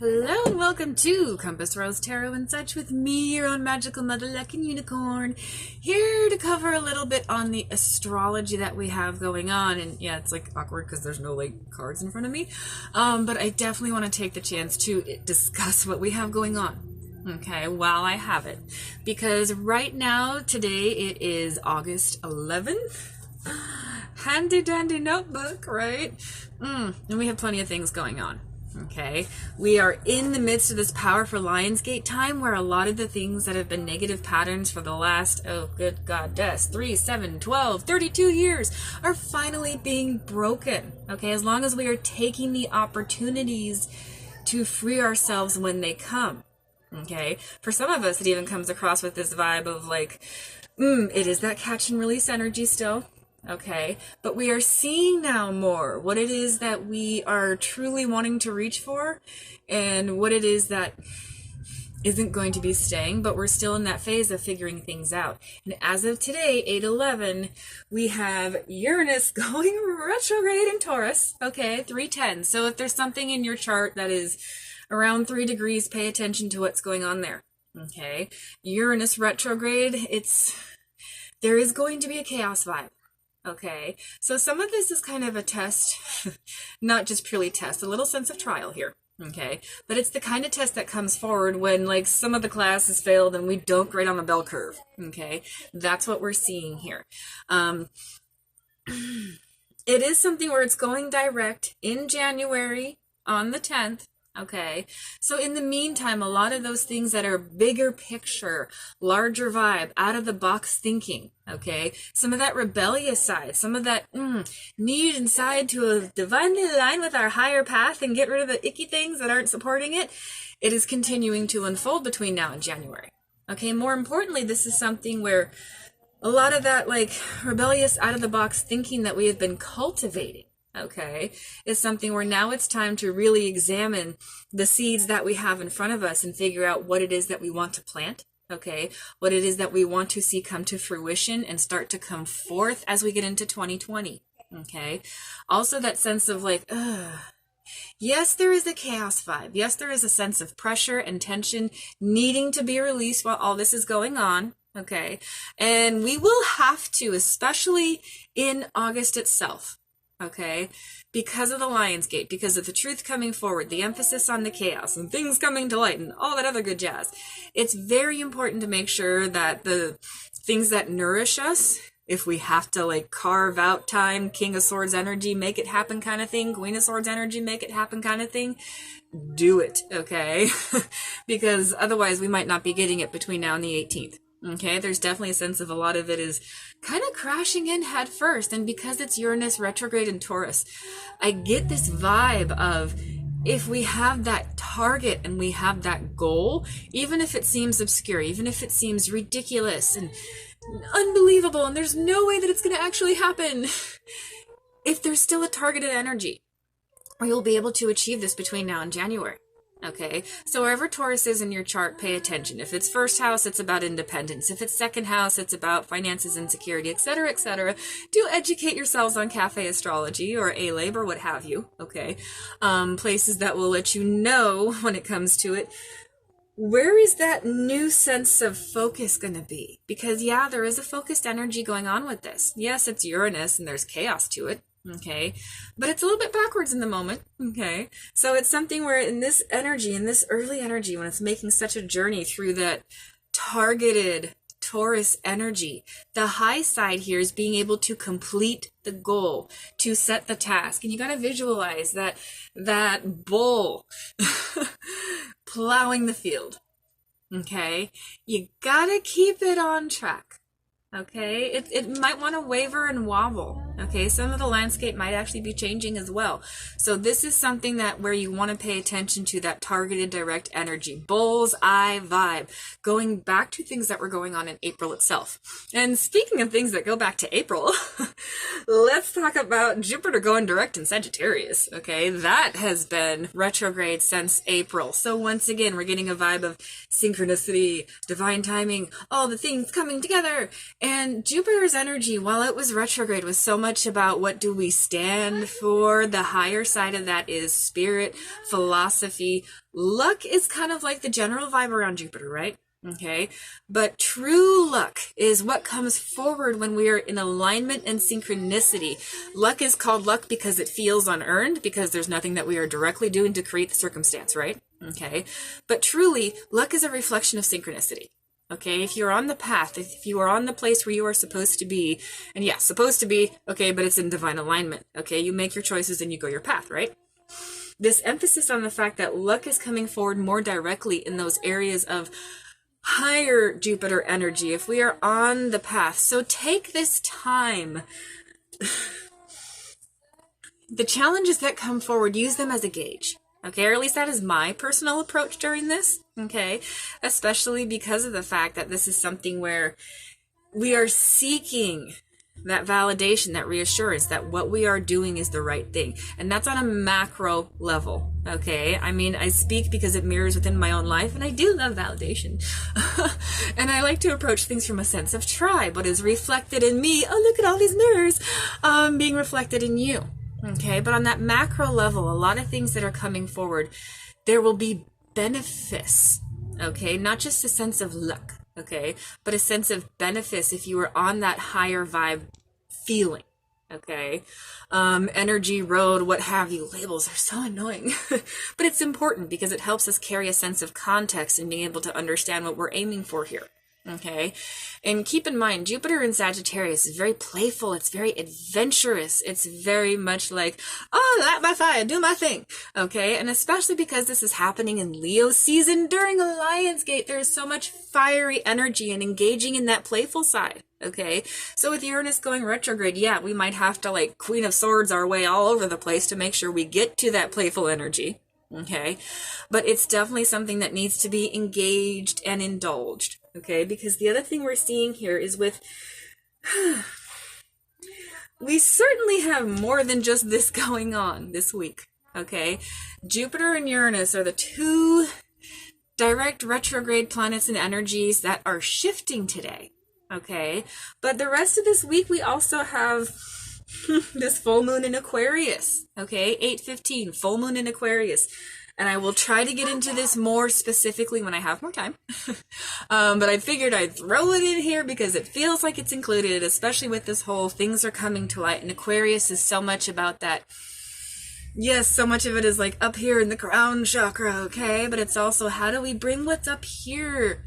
Hello and welcome to Compass Rose Tarot and Such with me, your own magical mother-lucking unicorn, here to cover a little bit on the astrology that we have going on. And yeah, it's like awkward because there's no like cards in front of me, but I definitely want to take the chance to discuss what we have going on, okay, while I have it, because right now, today, it is August 11th. Handy dandy notebook, right? And we have plenty of things going on. Okay, we are in the midst of this powerful Lionsgate time where a lot of the things that have been negative patterns for the last, oh good goddess, 3, 7, 12, 32 years are finally being broken. Okay, as long as we are taking the opportunities to free ourselves when they come. Okay, for some of us it even comes across with this vibe of like, it is that catch and release energy still. Okay, but we are seeing now more what it is that we are truly wanting to reach for and what it is that isn't going to be staying, but we're still in that phase of figuring things out. And as of today, 8/11, we have Uranus going retrograde in Taurus, okay, 310. So if there's something in your chart that is around 3 degrees, pay attention to what's going on there, okay? Uranus retrograde, there is going to be a chaos vibe. Okay, so some of this is kind of a test, not just purely test, a little sense of trial here, okay? But it's the kind of test that comes forward when, like, some of the classes failed and we don't grade on the bell curve, okay? That's what we're seeing here. It is something where it's going direct in January on the 10th. Okay, so in the meantime, a lot of those things that are bigger picture, larger vibe, out of the box thinking, okay, some of that rebellious side, some of that need inside to divinely align with our higher path and get rid of the icky things that aren't supporting it, it is continuing to unfold between now and January. Okay, more importantly, this is something where a lot of that like rebellious out of the box thinking that we have been cultivating, okay, is something where now it's time to really examine the seeds that we have in front of us and figure out what it is that we want to plant, okay, what it is that we want to see come to fruition and start to come forth as we get into 2020, okay. Also that sense of like, yes, there is a chaos vibe. Yes, there is a sense of pressure and tension needing to be released while all this is going on, okay, and we will have to, especially in August itself, okay, because of the Lionsgate, because of the truth coming forward, the emphasis on the chaos and things coming to light and all that other good jazz. It's very important to make sure that the things that nourish us, if we have to like carve out time, King of Swords energy, make it happen kind of thing, Queen of Swords energy, make it happen kind of thing, do it, okay? Because otherwise we might not be getting it between now and the 18th. Okay, there's definitely a sense of a lot of it is kind of crashing in head first. And because it's Uranus retrograde in Taurus, I get this vibe of if we have that target and we have that goal, even if it seems obscure, even if it seems ridiculous and unbelievable, and there's no way that it's going to actually happen, if there's still a targeted energy, you'll be able to achieve this between now and January. Okay, so wherever Taurus is in your chart, pay attention. If it's first house, it's about independence. If it's second house, it's about finances and security, etc., etc. Do educate yourselves on cafe astrology or A-Lab or what have you, okay? Places that will let you know when it comes to it. Where is that new sense of focus going to be? Because, yeah, there is a focused energy going on with this. Yes, it's Uranus and there's chaos to it. Okay, but it's a little bit backwards in the moment, okay? So it's something where in this energy, in this early energy, when it's making such a journey through that targeted Taurus energy, the high side here is being able to complete the goal, to set the task. And you got to visualize that bull plowing the field, okay? You got to keep it on track. Okay, it might want to waver and wobble. Okay, some of the landscape might actually be changing as well. So this is something that where you want to pay attention to that targeted direct energy, bull's eye vibe, going back to things that were going on in April itself. And speaking of things that go back to April, let's talk about Jupiter going direct in Sagittarius. Okay, that has been retrograde since April. So once again, we're getting a vibe of synchronicity, divine timing, all the things coming together. And Jupiter's energy, while it was retrograde, was so much about what do we stand for. The higher side of that is spirit, philosophy. Luck is kind of like the general vibe around Jupiter, right? Okay, but true luck is what comes forward when we are in alignment and synchronicity. Luck is called luck because it feels unearned, because there's nothing that we are directly doing to create the circumstance, right? Okay, but truly, luck is a reflection of synchronicity. Okay, if you're on the path, if you are on the place where you are supposed to be, and yeah, supposed to be, okay, but it's in divine alignment. Okay, you make your choices and you go your path, right? This emphasis on the fact that luck is coming forward more directly in those areas of higher Jupiter energy, if we are on the path. So take this time. The challenges that come forward, use them as a gauge. Okay, or at least that is my personal approach during this. Okay, especially because of the fact that this is something where we are seeking that validation, that reassurance that what we are doing is the right thing. And that's on a macro level. Okay, I mean, I speak because it mirrors within my own life, and I do love validation. And I like to approach things from a sense of tribe. What is reflected in me, oh, look at all these mirrors being reflected in you. Okay, but on that macro level, a lot of things that are coming forward, there will be benefice. Okay, not just a sense of luck. Okay, but a sense of benefice if you are on that higher vibe feeling. Okay, energy, road, what have you. Labels are so annoying, but it's important because it helps us carry a sense of context and being able to understand what we're aiming for here. Okay, and keep in mind, Jupiter in Sagittarius is very playful. It's very adventurous. It's very much like, oh, light my fire, do my thing. Okay, and especially because this is happening in Leo season during a Lionsgate, there's so much fiery energy and engaging in that playful side. Okay, so with Uranus going retrograde, yeah, we might have to like Queen of Swords our way all over the place to make sure we get to that playful energy. Okay, but it's definitely something that needs to be engaged and indulged. Okay, because the other thing we're seeing here is with, we certainly have more than just this going on this week. Okay, Jupiter and Uranus are the two direct retrograde planets and energies that are shifting today. Okay, but the rest of this week we also have this full moon in Aquarius. Okay, 8/15, full moon in Aquarius. And I will try to get into this more specifically when I have more time. But I figured I'd throw it in here because it feels like it's included, especially with this whole things are coming to light. And Aquarius is so much about that. Yes, so much of it is like up here in the crown chakra, okay? But it's also how do we bring what's up here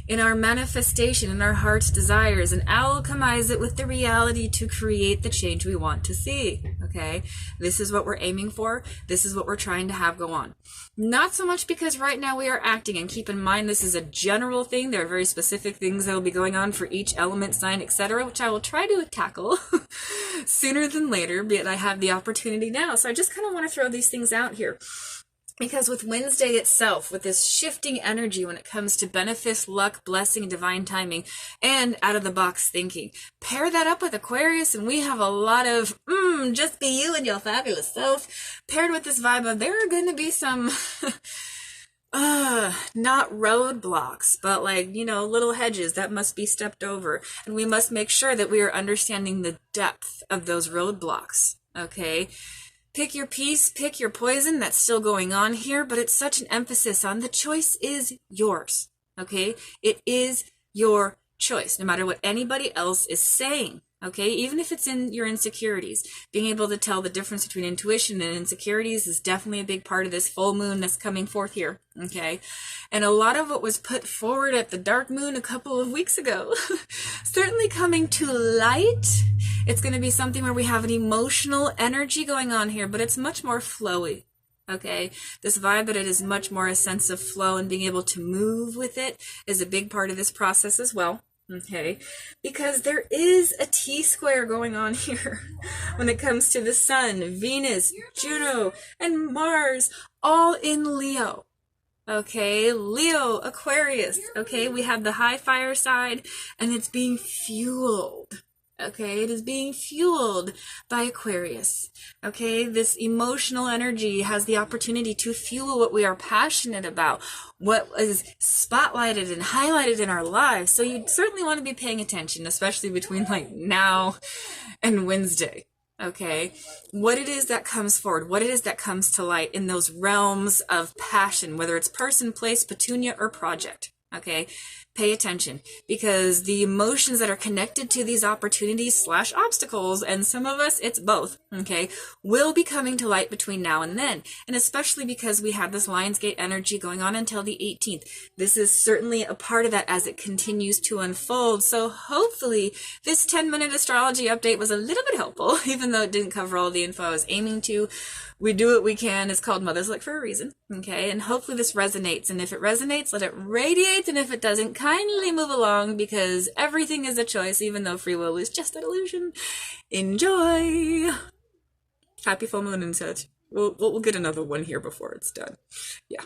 in our manifestation, in our heart's desires, and alchemize it with the reality to create the change we want to see, okay? This is what we're aiming for. This is what we're trying to have go on. Not so much because right now we are acting, and keep in mind this is a general thing. There are very specific things that will be going on for each element, sign, etc., which I will try to tackle sooner than later, but I have the opportunity now. So I just kind of want to throw these things out here. Because with Wednesday itself, with this shifting energy when it comes to benefice, luck, blessing, divine timing, and out-of-the-box thinking, pair that up with Aquarius, and we have a lot of, just be you and your fabulous self, paired with this vibe of there are going to be some, not roadblocks, but like, you know, little hedges that must be stepped over. And we must make sure that we are understanding the depth of those roadblocks, okay? Pick your piece, pick your poison. That's still going on here, but it's such an emphasis on the choice is yours, okay? It is your choice, no matter what anybody else is saying, okay? Even if it's in your insecurities, being able to tell the difference between intuition and insecurities is definitely a big part of this full moon that's coming forth here, okay? And a lot of what was put forward at the dark moon a couple of weeks ago, certainly coming to light. It's going to be something where we have an emotional energy going on here, but it's much more flowy, okay? This vibe, but it is much more a sense of flow, and being able to move with it is a big part of this process as well, okay? Because there is a T-square going on here when it comes to the Sun, Venus, Juno, and Mars, all in Leo. Okay, Leo, Aquarius, okay? We have the high fire side, and it's being fueled. Okay, it is being fueled by Aquarius. Okay, this emotional energy has the opportunity to fuel what we are passionate about, what is spotlighted and highlighted in our lives. So you certainly want to be paying attention, especially between like now and Wednesday. okay, what it is that comes forward, what it is that comes to light in those realms of passion, whether it's person, place, petunia, or project. Okay, pay attention, because the emotions that are connected to these opportunities slash obstacles, and some of us it's both, okay, will be coming to light between now and then. And especially because we have this Lionsgate energy going on until the 18th. This is certainly a part of that as it continues to unfold. So hopefully this 10-minute astrology update was a little bit helpful, even though it didn't cover all the info I was aiming to. We do what we can. It's called Mother's Luck for a reason, okay? And hopefully this resonates. And if it resonates, let it radiate. And if it doesn't, kindly move along, because everything is a choice, even though free will is just an illusion. Enjoy! Happy full moon in Sag. We'll get another one here before it's done. Yeah.